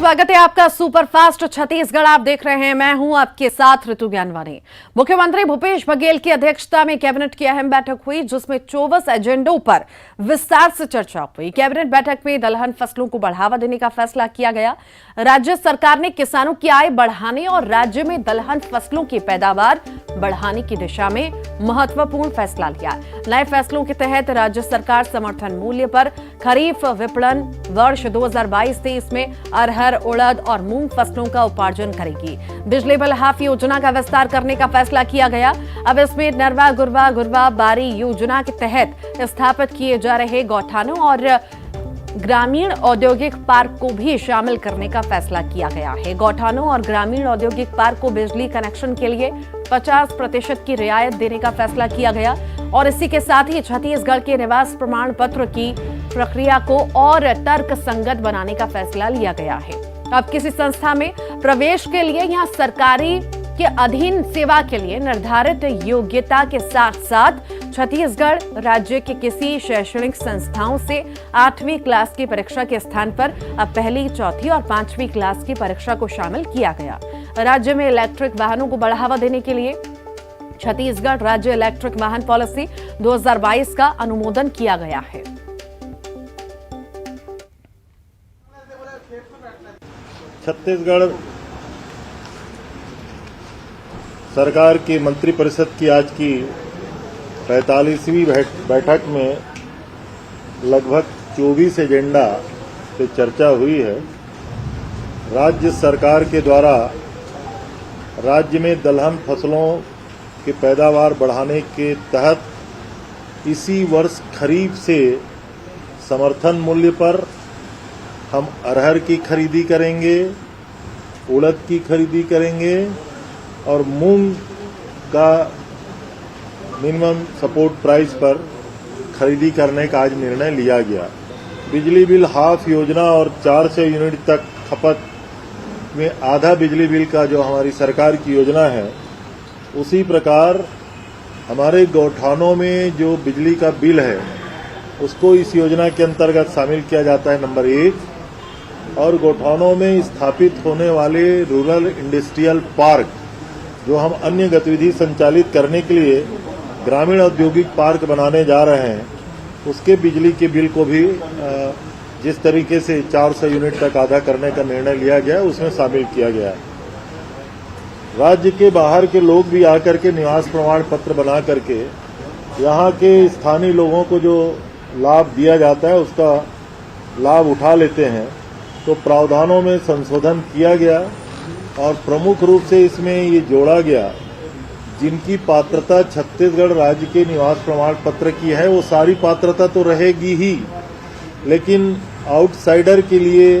स्वागत है आपका सुपरफास्ट छत्तीसगढ़। आप देख रहे हैं, मैं हूं आपके साथ ऋतु ज्ञानवानी। मुख्यमंत्री भूपेश बघेल की अध्यक्षता में कैबिनेट की अहम बैठक हुई, जिसमें 24 एजेंडों पर विस्तार से चर्चा हुई। कैबिनेट बैठक में दलहन फसलों को बढ़ावा देने का फैसला किया गया। राज्य सरकार ने किसानों की आय बढ़ाने और राज्य में दलहन फसलों की पैदावार बढ़ाने की दिशा में महत्वपूर्ण फैसला लिया। नए फैसलों के तहत राज्य सरकार समर्थन मूल्य पर खरीफ विपणन वर्ष 2022-23 में अरहर, उड़द और मूंग फसलों का उपार्जन करेगी। बिजली बिल हाफ योजना का विस्तार करने का फैसला किया गया। अब इसमें नरवा गुरवा बारी योजना के तहत स्थापित किए जा रहे गौठानों और ग्रामीण औद्योगिक पार्क को भी शामिल करने का फैसला किया गया है। गौठानों और ग्रामीण औद्योगिक पार्क को बिजली कनेक्शन के लिए 50% की रियायत देने का फैसला किया गया और इसी के साथ ही छत्तीसगढ़ के निवास प्रमाण पत्र की प्रक्रिया को और तर्कसंगत बनाने का फैसला लिया गया है। अब किसी संस्था में प्रवेश के लिए या सरकारी के अधीन सेवा के लिए निर्धारित योग्यता के साथ साथ छत्तीसगढ़ राज्य के किसी शैक्षणिक संस्थाओं से 8वीं क्लास की परीक्षा के स्थान पर अब पहली, चौथी और 5वीं क्लास की परीक्षा को शामिल किया गया। राज्य में इलेक्ट्रिक वाहनों को बढ़ावा देने के लिए छत्तीसगढ़ राज्य इलेक्ट्रिक वाहन पॉलिसी 2022 का अनुमोदन किया गया है। छत्तीसगढ़ सरकार की मंत्रिपरिषद की आज की 45वीं बैठक में लगभग 24 एजेंडा पे चर्चा हुई है। राज्य सरकार के द्वारा राज्य में दलहन फसलों की पैदावार बढ़ाने के तहत इसी वर्ष खरीफ से समर्थन मूल्य पर हम अरहर की खरीदी करेंगे, उड़द की खरीदी करेंगे और मूंग का मिनिमम सपोर्ट प्राइस पर खरीदी करने का आज निर्णय लिया गया। बिजली बिल हाफ योजना और 400 यूनिट तक खपत में आधा बिजली बिल का जो हमारी सरकार की योजना है, उसी प्रकार हमारे गौठानों में जो बिजली का बिल है उसको इस योजना के अंतर्गत शामिल किया जाता है, नंबर 1। और गौठानों में स्थापित होने वाले रूरल इंडस्ट्रियल पार्क जो हम अन्य गतिविधि संचालित करने के लिए ग्रामीण औद्योगिक पार्क बनाने जा रहे हैं, उसके बिजली के बिल को भी जिस तरीके से 400 यूनिट तक आधा करने का निर्णय लिया गया उसमें शामिल किया गया है। राज्य के बाहर के लोग भी आकर के निवास प्रमाण पत्र बना करके यहाँ के स्थानीय लोगों को जो लाभ दिया जाता है उसका लाभ उठा लेते हैं। तो प्रावधानों में संशोधन किया गया और प्रमुख रूप से इसमें ये जोड़ा गया, जिनकी पात्रता छत्तीसगढ़ राज्य के निवास प्रमाण पत्र की है वो सारी पात्रता तो रहेगी ही, लेकिन आउटसाइडर के लिए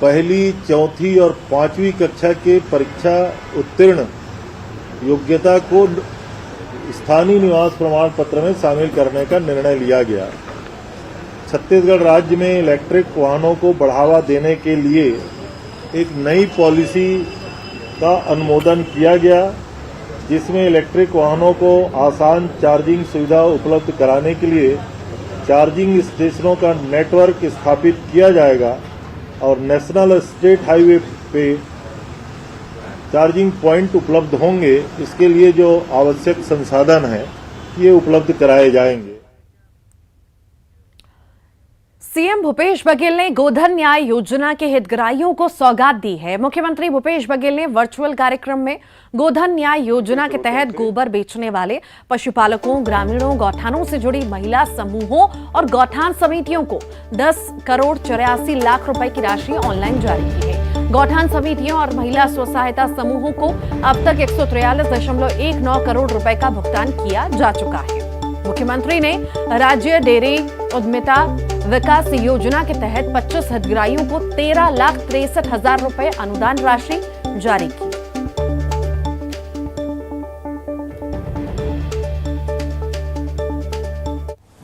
पहली, चौथी और 5वीं कक्षा के परीक्षा उत्तीर्ण योग्यता को स्थानीय निवास प्रमाण पत्र में शामिल करने का निर्णय लिया गया। छत्तीसगढ़ राज्य में इलेक्ट्रिक वाहनों को बढ़ावा देने के लिए एक नई पॉलिसी का अनुमोदन किया गया, जिसमें इलेक्ट्रिक वाहनों को आसान चार्जिंग सुविधा उपलब्ध कराने के लिए चार्जिंग स्टेशनों का नेटवर्क स्थापित किया जाएगा और नेशनल स्टेट हाईवे पे चार्जिंग पॉइंट उपलब्ध होंगे। इसके लिए जो आवश्यक संसाधन है ये उपलब्ध कराए जाएंगे। सीएम भूपेश बघेल ने गोधन न्याय योजना के हितग्राहियों को सौगात दी है। मुख्यमंत्री भूपेश बघेल ने वर्चुअल कार्यक्रम में गोधन न्याय योजना के तहत गोबर बेचने वाले पशुपालकों, ग्रामीणों, गौठानों से जुड़ी महिला समूहों और गौठान समितियों को 10 करोड़ 84 लाख रुपए की राशि ऑनलाइन जारी की है। गौठान समितियों और महिला स्व सहायता समूहों को अब तक 143.19 करोड़ रुपए का भुगतान किया जा चुका है। मुख्यमंत्री ने राज्य डेयरी उद्यमिता विकास योजना के तहत 25 हितग्राहियों को 13,63,000 रुपए अनुदान राशि जारी की।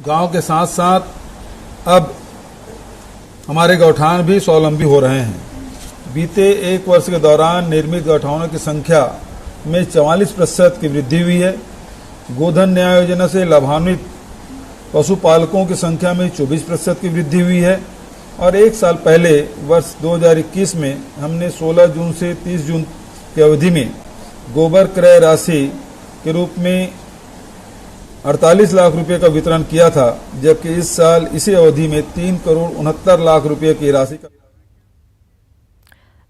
गांव के साथ साथ अब हमारे गौठान भी स्वावलंबी हो रहे हैं। बीते 1 वर्ष के दौरान निर्मित गौठानों की संख्या में 44% की वृद्धि हुई है। गोधन न्याय योजना से लाभान्वित पशुपालकों की संख्या में 24% की वृद्धि हुई है और एक साल पहले वर्ष 2021 में हमने 16 जून से 30 जून की अवधि में गोबर क्रय राशि के रूप में 48 लाख रुपए का वितरण किया था, जबकि इस साल इसी अवधि में 3,69,00,000 रुपए की राशि का।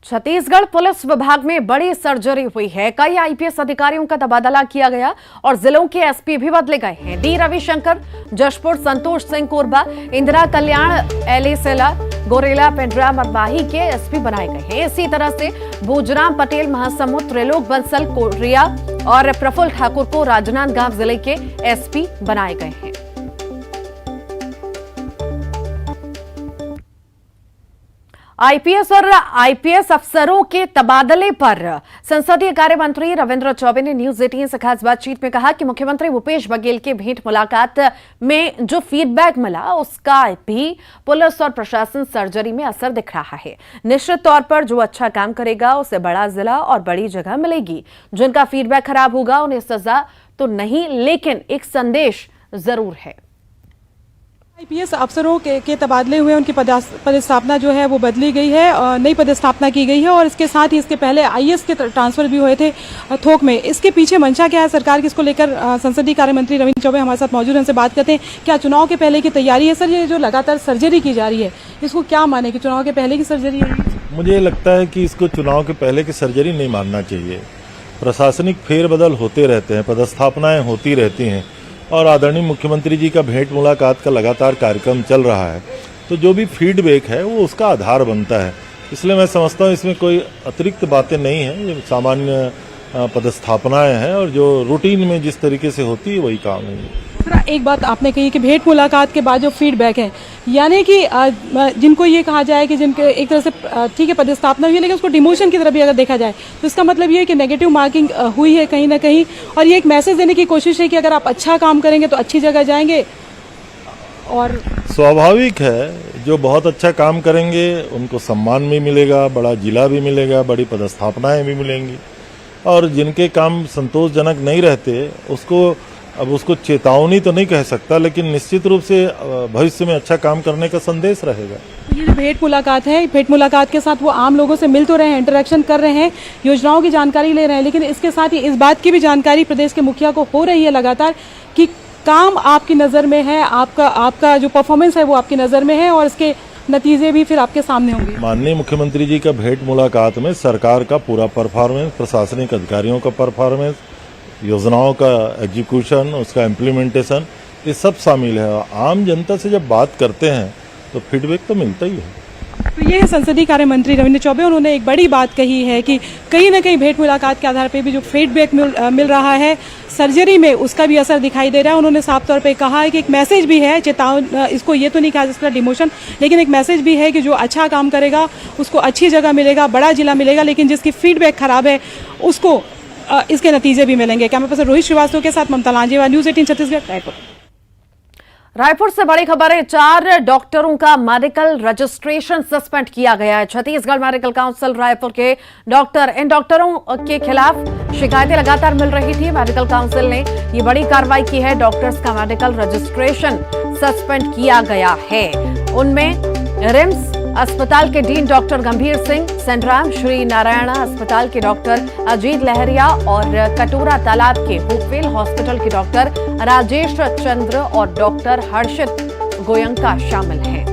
छत्तीसगढ़ पुलिस विभाग में बड़ी सर्जरी हुई है। कई आईपीएस अधिकारियों का तबादला किया गया और जिलों के एसपी भी बदले गए हैं। डी रविशंकर जशपुर, संतोष सिंह कोरबा, इंदिरा कल्याण एलिसेला, गोरेला पेंड्रा मरवाही के एसपी बनाए गए हैं। इसी तरह से भोजराम पटेल महासमुंद, त्रिलोक बंसल कोरिया और प्रफुल्ल ठाकुर को राजनांदगांव जिले के एसपी बनाए गए हैं। आईपीएस और आईपीएस अफसरों के तबादले पर संसदीय कार्य मंत्री रविंद्र चौबे ने न्यूज 18 से खास बातचीत में कहा कि मुख्यमंत्री भूपेश बघेल के भेंट मुलाकात में जो फीडबैक मिला उसका भी पुलिस और प्रशासन सर्जरी में असर दिख रहा है। निश्चित तौर पर जो अच्छा काम करेगा उसे बड़ा जिला और बड़ी जगह मिलेगी। जिनका फीडबैक खराब होगा उन्हें सजा तो नहीं, लेकिन एक संदेश जरूर है। आईपीएस अफसरों के तबादले हुए, उनकी पदस्थापना जो है वो बदली गई है, नई पदस्थापना की गई है और इसके साथ ही इसके पहले आईएएस के ट्रांसफर भी हुए थे थोक में। इसके पीछे मंशा क्या है सरकार की, इसको लेकर संसदीय कार्य मंत्री रविंद्र चौबे हमारे साथ मौजूद हैं, उनसे बात करते हैं। क्या चुनाव के पहले की तैयारी है सर? ये जो लगातार सर्जरी की जा रही है इसको क्या माने कि चुनाव के पहले की सर्जरी है? मुझे लगता है कि इसको चुनाव के पहले की सर्जरी नहीं मानना चाहिए। प्रशासनिक फेरबदल होते रहते हैं, पदस्थापनाएं होती रहती हैं और आदरणीय मुख्यमंत्री जी का भेंट मुलाकात का लगातार कार्यक्रम चल रहा है, तो जो भी फीडबैक है वो उसका आधार बनता है। इसलिए मैं समझता हूँ इसमें कोई अतिरिक्त बातें नहीं हैं, ये सामान्य पदस्थापनाएं हैं और जो रूटीन में जिस तरीके से होती है वही काम है। सर, एक बात आपने कही कि भेंट मुलाकात के बाद जो फीडबैक है, यानी कि जिनको ये कहा जाए कि जिनके एक तरह से ठीक है पदस्थापना हुई है लेकिन उसको डिमोशन की तरफ भी अगर देखा जाए तो इसका मतलब ये है कि नेगेटिव मार्किंग हुई है कहीं ना कहीं, और ये एक मैसेज देने की कोशिश है कि अगर आप अच्छा काम करेंगे तो अच्छी जगह जाएंगे। और स्वाभाविक है, जो बहुत अच्छा काम करेंगे उनको सम्मान भी मिलेगा, बड़ा जिला भी मिलेगा, बड़ी पदस्थापनाएं भी मिलेंगी, और जिनके काम संतोषजनक नहीं रहते उसको चेतावनी तो नहीं कह सकता, लेकिन निश्चित रूप से भविष्य में अच्छा काम करने का संदेश रहेगा। ये जो भेंट मुलाकात है, भेंट मुलाकात के साथ वो आम लोगों से मिल तो रहे हैं, इंटरेक्शन कर रहे हैं, योजनाओं की जानकारी ले रहे हैं, लेकिन इसके साथ ही इस बात की भी जानकारी प्रदेश के मुखिया को हो रही है लगातार कि काम आपकी नज़र में है, आपका जो परफॉर्मेंस है वो आपकी नज़र में है और इसके नतीजे भी फिर आपके सामने होंगे। माननीय मुख्यमंत्री जी का भेंट मुलाकात में सरकार का पूरा परफॉर्मेंस, प्रशासनिक अधिकारियों का परफॉर्मेंस, योजनाओं का एग्जीक्यूशन, उसका इम्प्लीमेंटेशन, ये सब शामिल है। आम जनता से जब बात करते हैं तो फीडबैक तो मिलता ही है। तो ये है संसदीय कार्य मंत्री रविंद्र चौबे, उन्होंने एक बड़ी बात कही है कि कहीं ना कहीं भेंट मुलाकात के आधार पर भी जो फीडबैक मिल रहा है सर्जरी में उसका भी असर दिखाई दे रहा है। उन्होंने साफ तौर पे कहा है कि एक मैसेज भी है, इसको ये तो नहीं कहा जिसका डिमोशन, लेकिन एक मैसेज भी है कि जो अच्छा काम करेगा उसको अच्छी जगह मिलेगा, बड़ा जिला मिलेगा, लेकिन जिसकी फीडबैक खराब है उसको इसके नतीजे भी मिलेंगे। कैमरा पर्सन रोहित श्रीवास्तव के साथ ममता लांजेवा, न्यूज 18 छत्तीसगढ़, रायपुर। रायपुर से बड़ी खबर है, 4 डॉक्टरों का मेडिकल रजिस्ट्रेशन सस्पेंड किया गया है। छत्तीसगढ़ मेडिकल काउंसिल रायपुर के इन डॉक्टरों के खिलाफ शिकायतें लगातार मिल रही थी। मेडिकल काउंसिल ने ये बड़ी कार्रवाई की है, डॉक्टर्स का मेडिकल रजिस्ट्रेशन सस्पेंड किया गया है। उनमें रिम्स अस्पताल के डीन डॉक्टर गंभीर सिंह, सेंट्राम श्री नारायणा अस्पताल के डॉक्टर अजीत लहरिया और कटोरा तालाब के होपवेल हॉस्पिटल के डॉक्टर राजेश चंद्र और डॉक्टर हर्षित गोयंका शामिल हैं।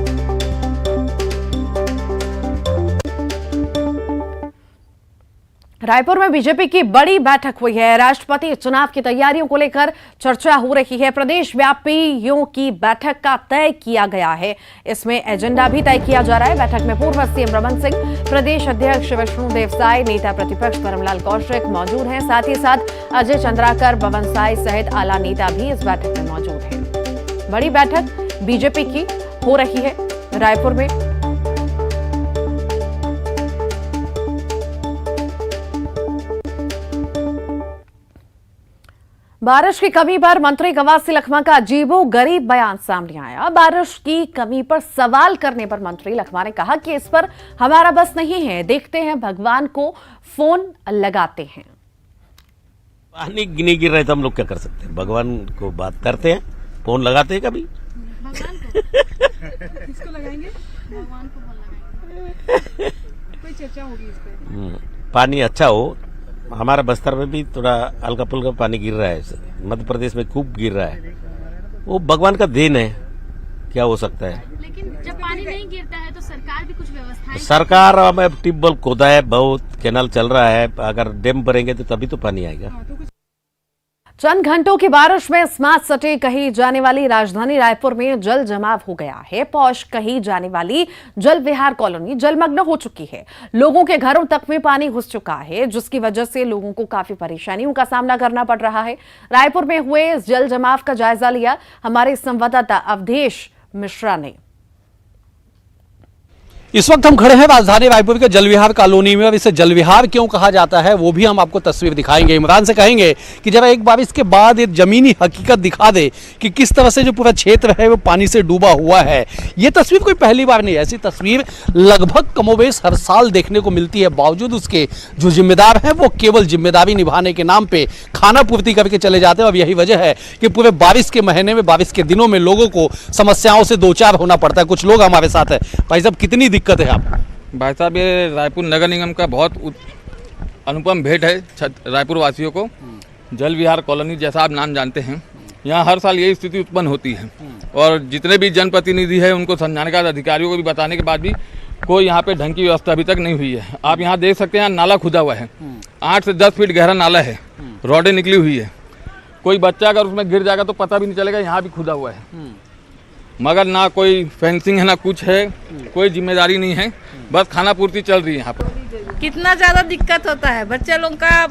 रायपुर में बीजेपी की बड़ी बैठक हुई है। राष्ट्रपति चुनाव की तैयारियों को लेकर चर्चा हो रही है। प्रदेश व्यापीयों की बैठक का तय किया गया है, इसमें एजेंडा भी तय किया जा रहा है। बैठक में पूर्व सीएम रमन सिंह, प्रदेश अध्यक्ष विष्णुदेव साय, नेता प्रतिपक्ष धर्मलाल कौशिक मौजूद हैं। साथ ही साथ अजय चंद्राकर, बबन साय सहित आला नेता भी इस बैठक में मौजूद हैं। बड़ी बैठक बीजेपी की हो रही है रायपुर में। बारिश की कमी पर मंत्री कवासी लखमा का अजीबोगरीब बयान सामने आया। बारिश की कमी पर सवाल करने पर मंत्री लखमा ने कहा कि इस पर हमारा बस नहीं है, देखते हैं भगवान को फोन लगाते हैं। पानी नहीं गिर रहा है तो हम लोग क्या कर सकते हैं? भगवान को बात करते हैं, फोन लगाते हैं कभी। किसको लगाएंगे? कोई चर्चा होगी इस पे? पानी अच्छा हो। हमारा बस्तर में भी थोड़ा हल्का फुल्का पानी गिर रहा है, मध्य प्रदेश में खूब गिर रहा है। वो भगवान का देन है, क्या हो सकता है। लेकिन जब पानी नहीं गिरता है तो सरकार भी कुछ व्यवस्थाएं सरकार अब ट्यूबवेल खोदा है, बहुत कैनाल चल रहा है, अगर डैम भरेंगे तो तभी तो पानी आएगा। चंद घंटों की बारिश में स्मार्ट सिटी कही जाने वाली राजधानी रायपुर में जल जमाव हो गया है। पौष कही जाने वाली जल विहार कॉलोनी जलमग्न हो चुकी है। लोगों के घरों तक में पानी घुस चुका है, जिसकी वजह से लोगों को काफी परेशानियों का सामना करना पड़ रहा है। रायपुर में हुए इस जल जमाव का जायजा लिया हमारे संवाददाता अवधेश मिश्रा ने। इस वक्त हम खड़े हैं राजधानी रायपुर के जलविहार कॉलोनी में, और इसे जलविहार क्यों कहा जाता है वो भी हम आपको तस्वीर दिखाएंगे। इमरान से कहेंगे कि जब एक बार इसके बाद एक जमीनी हकीकत दिखा दे कि किस तरह से जो पूरा क्षेत्र है वो पानी से डूबा हुआ है। ये तस्वीर कोई पहली बार नहीं है, ऐसी तस्वीर लगभग कमोबेश हर साल देखने को मिलती है। बावजूद उसके जो जिम्मेदार हैं वो केवल जिम्मेदारी निभाने के नाम पे खाना पूर्ति करके चले जाते हैं। और यही वजह है कि पूरे बारिश के महीने में, बारिश के दिनों में लोगों को समस्याओं से दो चार होना पड़ता है। कुछ लोग हमारे साथ है। भाई साहब, कितनी दिक्कत है आपको? भाई साहब, ये रायपुर नगर निगम का बहुत अनुपम भेंट है रायपुर वासियों को। जल विहार कॉलोनी जैसा आप नाम जानते हैं, यहाँ हर साल यही स्थिति उत्पन्न होती है, और जितने भी जनप्रतिनिधि हैं उनको समझाने का, अधिकारियों को भी बताने के बाद भी कोई यहाँ पे ढंग की व्यवस्था अभी तक नहीं हुई है। आप यहाँ देख सकते हैं, नाला खुदा हुआ है, 8 से 10 फीट गहरा नाला है, रॉडें निकली हुई है। कोई बच्चा अगर उसमें गिर जाएगा तो पता भी नहीं चलेगा। यहाँ भी खुदा हुआ है, मगर ना कोई फेंसिंग है ना कुछ है, कोई जिम्मेदारी नहीं है, बस खाना पूर्ति चल रही है यहाँ पर। कितना ज़्यादा दिक्कत होता है, बच्चे लोग का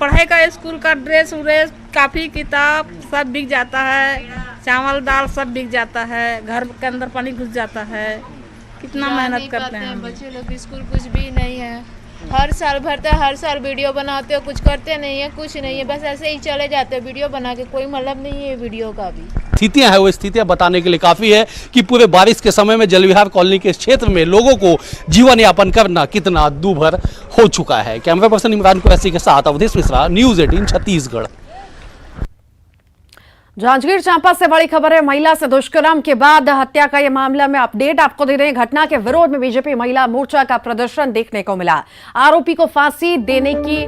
पढ़ाई का, स्कूल का ड्रेस व्रेस, कापी किताब सब बिक जाता है, चावल दाल सब बिक जाता है, घर के अंदर पानी घुस जाता है। कितना मेहनत करते हैं बच्चे लोग, स्कूल कुछ भी नहीं है। हर साल भरते हैं, हर साल वीडियो बनाते हो, कुछ करते नहीं है, कुछ नहीं है, बस ऐसे ही चले जाते हैं वीडियो बना के। कोई मतलब नहीं है वीडियो का भी। स्थितियां हैं, वो स्थितियां बताने के लिए काफी है कि पूरे बारिश के समय में जलविहार कॉलोनी के क्षेत्र में लोगों को जीवन यापन करना कितना दूभर हो चुका है। कैमरा पर्सन इमरान कुरैशी के साथ अवधेश मिश्रा, न्यूज़ 18 छत्तीसगढ़। जांजगीर चांपा से बड़ी खबर है। महिला से दुष्कर्म के बाद हत्या का यह मामला में अपडेट आपको दे रहे हैं। घटना के विरोध में बीजेपी महिला मोर्चा का प्रदर्शन देखने को मिला। आरोपी को फांसी देने की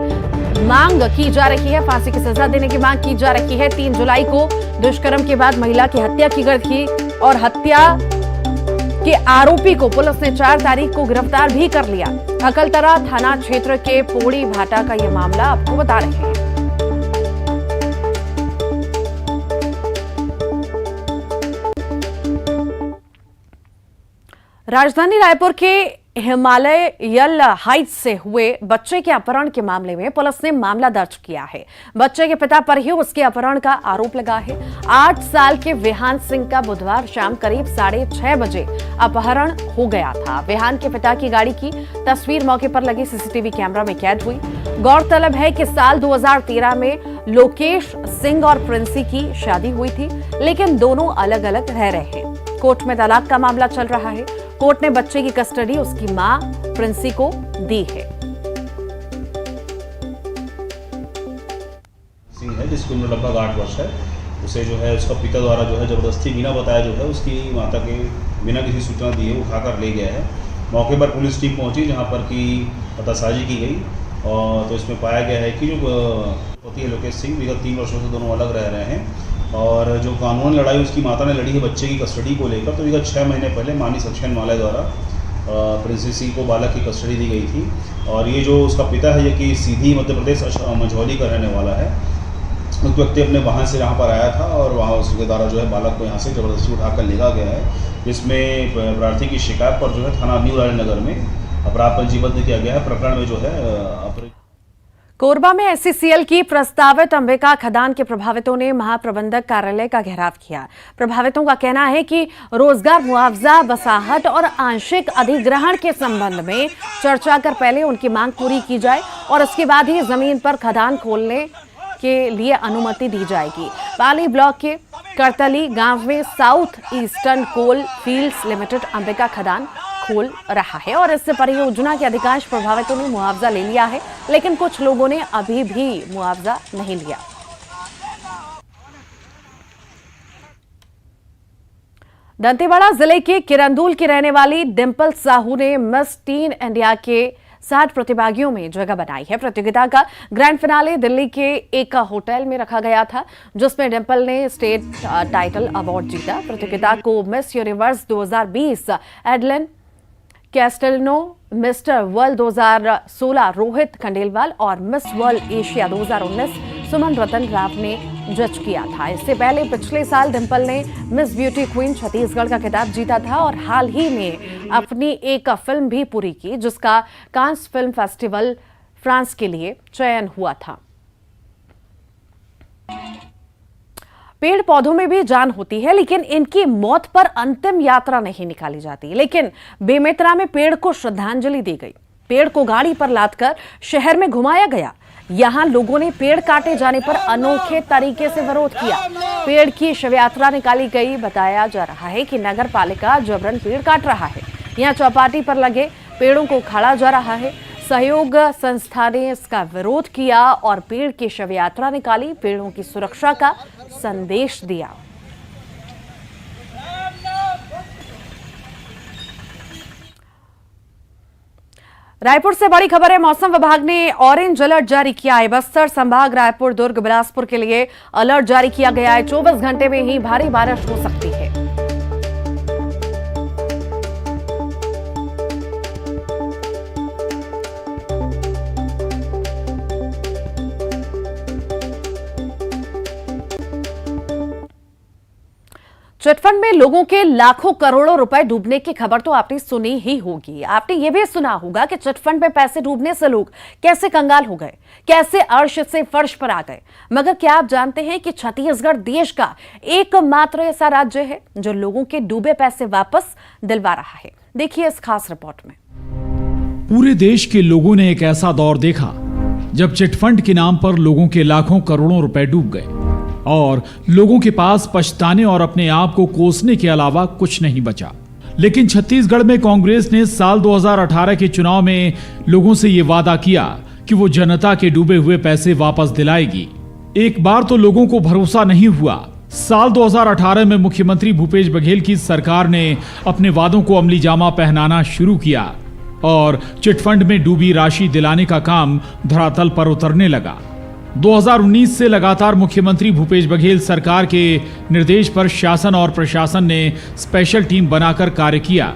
मांग की जा रही है, फांसी की सजा देने की मांग की जा रही है। 3 जुलाई को दुष्कर्म के बाद महिला की हत्या की गई थी, और हत्या के आरोपी को पुलिस ने 4 तारीख को गिरफ्तार भी कर लिया। अकलतरा थाना क्षेत्र के पोड़ी भाटा का यह मामला आपको बता रहे हैं। राजधानी रायपुर के हिमालयल हाइट्स से हुए बच्चे के अपहरण के मामले में पुलिस ने मामला दर्ज किया है। बच्चे के पिता पर ही उसके अपहरण का आरोप लगा है। 8 साल के विहान सिंह का बुधवार शाम करीब 6:30 बजे अपहरण हो गया था। विहान के पिता की गाड़ी की तस्वीर मौके पर लगे सीसीटीवी कैमरा में कैद हुई। गौरतलब है कि साल 2013 में लोकेश सिंह और प्रिंसी की शादी हुई थी, लेकिन दोनों अलग अलग रह रहे हैं। कोर्ट में तलाक का मामला चल रहा है। कोर्ट ने बच्चे की कस्टडी उसकी मां प्रिंसी को दी है। सिंह है, जिसकी उम्र लगभग 8 वर्ष है। उसे जो है उसका पिता द्वारा जो है जबरदस्ती बिना बताया जो है उसकी माता के बिना किसी सूचना दिए उठाकर ले गया है। मौके पर पुलिस टीम पहुंची, जहां पर की पतासाजी की गई, और तो इसमें पाया गया है कि जो पति है लोकेश सिंह, विगत 3 वर्षों से दोनों अलग रह रहे हैं, और जो कानूनी लड़ाई उसकी माता ने लड़ी है बच्चे की कस्टडी को लेकर। तो विगत 6 महीने पहले माननीय सक्षम न्यायालय द्वारा प्रिंसी सिंह को बालक की कस्टडी दी गई थी। और ये जो उसका पिता है, ये कि सीधी मध्य प्रदेश मझौली का रहने वाला है। उस व्यक्ति अपने वाहन से यहाँ पर आया था, और वहाँ उसके द्वारा जो है बालक को यहाँ से जबरदस्ती उठाकर ले गया है, जिसमें प्रार्थी की शिकायत पर जो है थाना न्यू राजनगर में अपराध पंजीबद्ध किया गया है। प्रकरण में जो है कोरबा में एससीसीएल की प्रस्तावित अंबिका खदान के प्रभावितों ने महाप्रबंधक कार्यालय का घेराव किया। प्रभावितों का कहना है कि रोजगार मुआवजा, बसाहट और आंशिक अधिग्रहण के संबंध में चर्चा कर पहले उनकी मांग पूरी की जाए, और इसके बाद ही जमीन पर खदान खोलने के लिए अनुमति दी जाएगी। पाली ब्लॉक के करतली गांव में साउथ ईस्टर्न कोल फील्ड्स लिमिटेड अंबिका खदान खोल रहा है, और इस परियोजना के अधिकांश प्रभावितों ने मुआवजा ले लिया है, लेकिन कुछ लोगों ने अभी भी मुआवजा नहीं लिया। दंतेवाड़ा जिले के किरंदुल की रहने वाली डिंपल साहू ने मिस टीन इंडिया के 60 प्रतिभागियों में जगह बनाई है। प्रतियोगिता का ग्रैंड फिनाले दिल्ली के एक होटल में रखा गया था, जिसमें डिंपल ने स्टेट टाइटल अवार्ड जीता। प्रतियोगिता को miss universe 2020 Adeline Castelino, mister world 2016 Rohit Khandelwal और miss world Asia 2019 Suman Ratan Rao ने जज किया था। इससे पहले पिछले साल डिंपल ने मिस ब्यूटी क्वीन छत्तीसगढ़ का खिताब जीता था और हाल ही में अपनी एक फिल्म भी पूरी की, जिसका कांस फिल्म फेस्टिवल फ्रांस के लिए चयन हुआ था। पेड़ पौधों में भी जान होती है, लेकिन इनकी मौत पर अंतिम यात्रा नहीं निकाली जाती। लेकिन बेमेतरा में पेड़ को श्रद्धांजलि दी गई। पेड़ को गाड़ी पर लादकर शहर में घुमाया गया। यहां लोगों ने पेड़ काटे जाने पर अनोखे तरीके से विरोध किया। पेड़ की शव यात्रा निकाली गई। बताया जा रहा है कि नगर पालिका जबरन पेड़ काट रहा है। यहां चौपाटी पर लगे पेड़ों को उखाड़ा जा रहा है। सहयोग संस्था ने इसका विरोध किया और पेड़ की शव यात्रा निकाली। पेड़ों की सुरक्षा का संदेश दिया। रायपुर से बड़ी खबर है। मौसम विभाग ने ऑरेंज अलर्ट जारी किया है। बस्तर संभाग, रायपुर, दुर्ग, बिलासपुर के लिए अलर्ट जारी किया गया है। 24 घंटे में ही भारी बारिश हो सकती है। चिटफंड में लोगों के लाखों करोड़ों रुपए डूबने की खबर तो आपने सुनी ही होगी। आपने ये भी सुना होगा कि चिटफंड में पैसे डूबने से लोग कैसे कंगाल हो गए, कैसे अर्श से फर्श पर आ गए। मगर क्या आप जानते हैं कि छत्तीसगढ़ देश का एकमात्र ऐसा राज्य है जो लोगों के डूबे पैसे वापस दिलवा रहा है। देखिए इस खास रिपोर्ट में। पूरे देश के लोगों ने एक ऐसा दौर देखा जब चिटफंड के नाम पर लोगों के लाखों करोड़ों रुपए डूब गए और लोगों के पास पछताने और अपने आप को कोसने के अलावा कुछ नहीं बचा। लेकिन छत्तीसगढ़ में कांग्रेस ने साल 2018 के चुनाव में लोगों से यह वादा किया कि वो जनता के डूबे हुए पैसे वापस दिलाएगी। एक बार तो लोगों को भरोसा नहीं हुआ। साल 2018 में मुख्यमंत्री भूपेश बघेल की सरकार ने अपने वादों को अमली जामा पहनाना शुरू किया और चिटफंड में डूबी राशि दिलाने का काम धरातल पर उतरने लगा। 2019 से लगातार मुख्यमंत्री भूपेश बघेल सरकार के निर्देश पर शासन और प्रशासन ने स्पेशल टीम बनाकर कार्य किया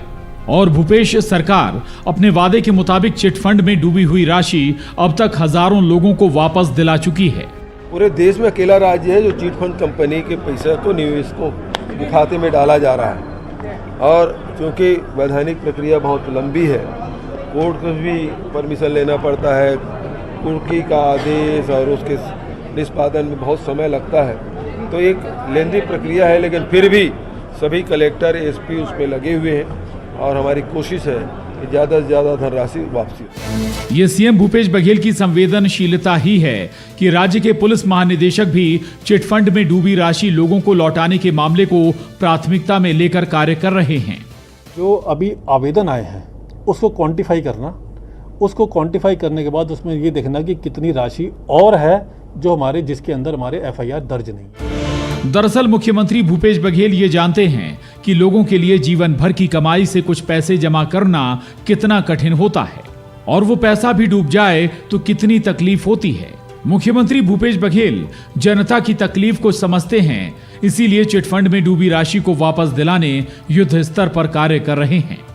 और भूपेश सरकार अपने वादे के मुताबिक चिटफंड में डूबी हुई राशि अब तक हजारों लोगों को वापस दिला चुकी है। पूरे देश में अकेला राज्य है जो चिटफंड कंपनी के पैसे को निवेशकों के खाते में डाला जा रहा है और क्योंकि वैधानिक प्रक्रिया बहुत लंबी है, कोर्ट को भी परमिशन लेना पड़ता है, कुर्की का आदेश और उसके निष्पादन में बहुत समय लगता है, तो एक लेंदी प्रक्रिया है। लेकिन फिर भी सभी कलेक्टर, एसपी उसमें लगे हुए हैं और हमारी कोशिश है कि ज़्यादा से ज़्यादा धनराशि वापसी हो। ये सीएम भूपेश बघेल की संवेदनशीलता ही है कि राज्य के पुलिस महानिदेशक भी चिटफंड में डूबी राशि लोगों को लौटाने के मामले को प्राथमिकता में लेकर कार्य कर रहे हैं। जो अभी आवेदन आए हैं उसको क्वांटिफाई करना, उसको क्वांटिफाई करने के बाद उसमें ये देखना कि कितनी राशि और है जो जिसके अंदर हमारे एफआईआर दर्ज नहीं। दरअसल मुख्यमंत्री भूपेश बघेल ये जानते हैं कि लोगों के लिए जीवन भर की कमाई से कुछ पैसे जमा करना कितना कठिन होता है और वो पैसा भी डूब जाए तो कितनी तकलीफ होती है। मुख्यमंत्री भूपेश बघेल जनता की तकलीफ को समझते हैं, इसीलिए चिटफंड में डूबी राशि को वापस दिलाने युद्ध स्तर पर कार्य कर रहे हैं।